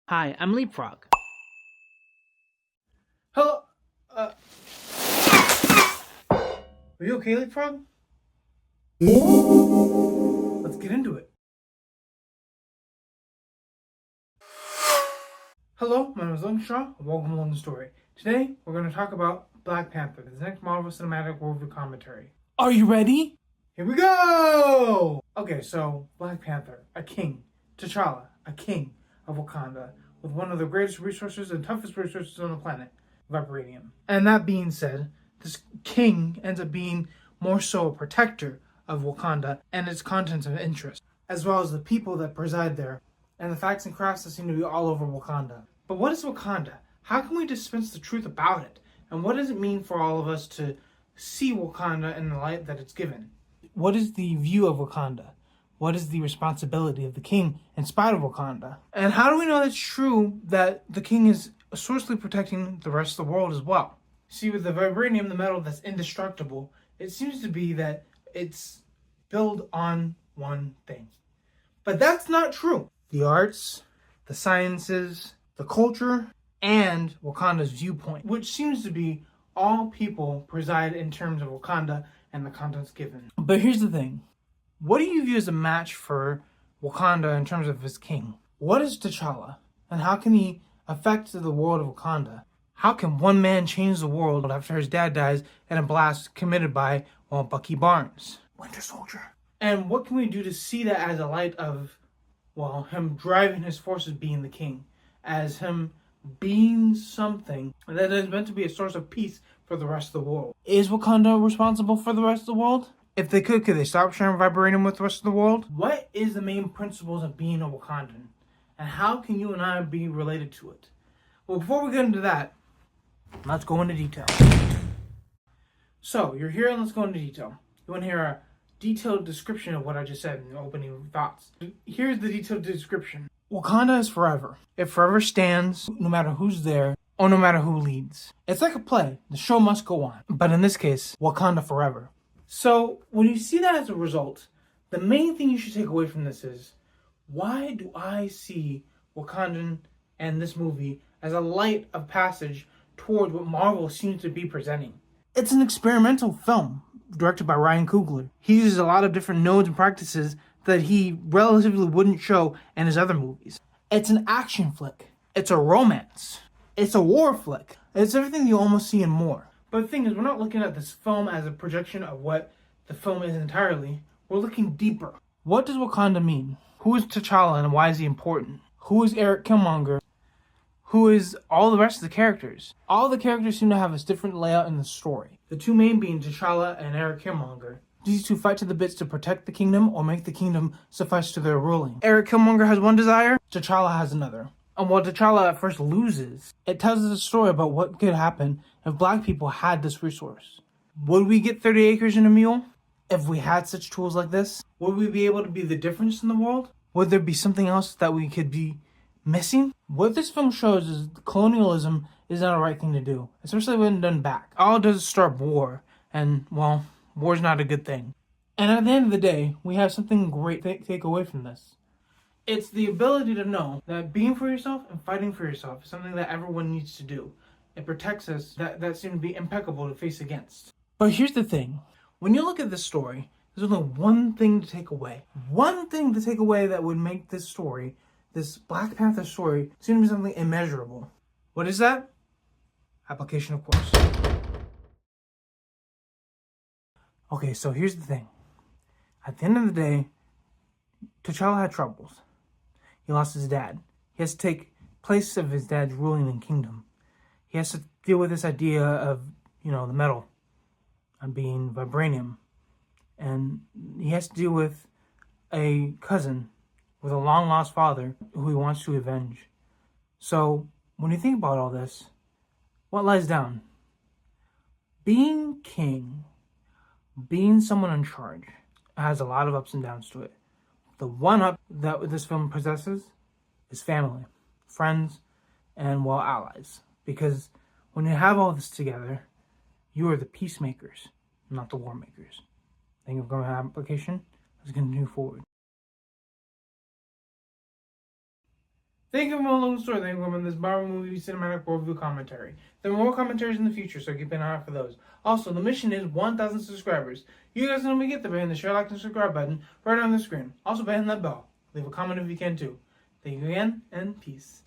Hi, I'm Leapfrog. Hello. Uh, are you okay, Leapfrog? Let's get into it. Hello, my name is LogansStory, and welcome to LogansStory. Today, we're going to talk about Black Panther, the next Marvel Cinematic Worldview commentary. Are you ready? Here we go! Okay, so Black Panther, a king. T'Challa, a king of Wakanda, with one of the greatest resources and toughest resources on the planet, vibranium. And that being said, this king ends up being more so a protector of Wakanda and its contents of interest, as well as the people that preside there, and the facts and crafts that seem to be all over Wakanda. But what is Wakanda? How can we dispense the truth about it? And what does it mean for all of us to see Wakanda in the light that it's given? What is the view of Wakanda? What is the responsibility of the king in spite of Wakanda? And how do we know that's true that the king is sourcely protecting the rest of the world as well? See, with the vibranium, the metal that's indestructible, it seems to be that it's built on one thing. But that's not true. The arts, the sciences, the culture, and Wakanda's viewpoint, which seems to be all people preside in terms of Wakanda and the contents given. But here's the thing. What do you view as a match for Wakanda in terms of his king? What is T'Challa? And how can he affect the world of Wakanda? How can one man change the world after his dad dies in a blast committed by, well, Bucky Barnes? Winter Soldier. And what can we do to see that as a light of, well, him driving his forces being the king, as him being something that is meant to be a source of peace for the rest of the world? Is Wakanda responsible for the rest of the world? If they could they stop sharing vibranium with the rest of the world? What is the main principles of being a Wakandan? And how can you and I be related to it? Well, before we get into that, let's go into detail. So, you're here and let's go into detail. You want to hear a detailed description of what I just said in the opening thoughts. Here's the detailed description. Wakanda is forever. It forever stands, no matter who's there, or no matter who leads. It's like a play. The show must go on. But in this case, Wakanda forever. So, when you see that as a result, the main thing you should take away from this is, why do I see Wakandan and this movie as a light of passage toward what Marvel seems to be presenting? It's an experimental film directed by Ryan Coogler. He uses a lot of different nodes and practices that he relatively wouldn't show in his other movies. It's an action flick. It's a romance. It's a war flick. It's everything you almost see and more. But the thing is, we're not looking at this film as a projection of what the film is entirely. We're looking deeper. What does Wakanda mean? Who is T'Challa and why is he important? Who is Eric Killmonger? Who is all the rest of the characters? All the characters seem to have a different layout in the story. The two main being T'Challa and Eric Killmonger. These two fight to the bits to protect the kingdom or make the kingdom suffice to their ruling. Eric Killmonger has one desire, T'Challa has another. And while T'Challa at first loses, it tells us a story about what could happen if black people had this resource. Would we get 30 acres and a mule? If we had such tools like this? Would we be able to be the difference in the world? Would there be something else that we could be missing? What this film shows is colonialism is not a right thing to do, especially when done back. All it does is start war, and, well, war's not a good thing. And at the end of the day, we have something great to take away from this. It's the ability to know that being for yourself and fighting for yourself is something that everyone needs to do. It protects us that seem to be impeccable to face against. But here's the thing. When you look at this story, there's only one thing to take away. One thing to take away that would make this story, this Black Panther story, seem to be something immeasurable. What is that? Application, of course. Okay, so here's the thing. At the end of the day, T'Challa had troubles. He lost his dad. He has to take place of his dad's ruling and kingdom. He has to deal with this idea of, the metal and being vibranium. And he has to deal with a cousin with a long-lost father who he wants to avenge. So, when you think about all this, what lies down? Being king, being someone in charge, has a lot of ups and downs to it. The one up that this film possesses is family, friends, and, well, allies. Because when you have all this together, you are the peacemakers, not the war makers. Think of going to application? Let's continue forward. Thank you for LogansStory. Thank you for this Marvel movie Cinematic Worldview commentary. There are more commentaries in the future, so keep an eye out for those. Also, the mission is 1,000 subscribers. You guys know when we get there by hitting the share, like, and subscribe button right on the screen. Also, by hitting that bell. Leave a comment if you can too. Thank you again, and peace.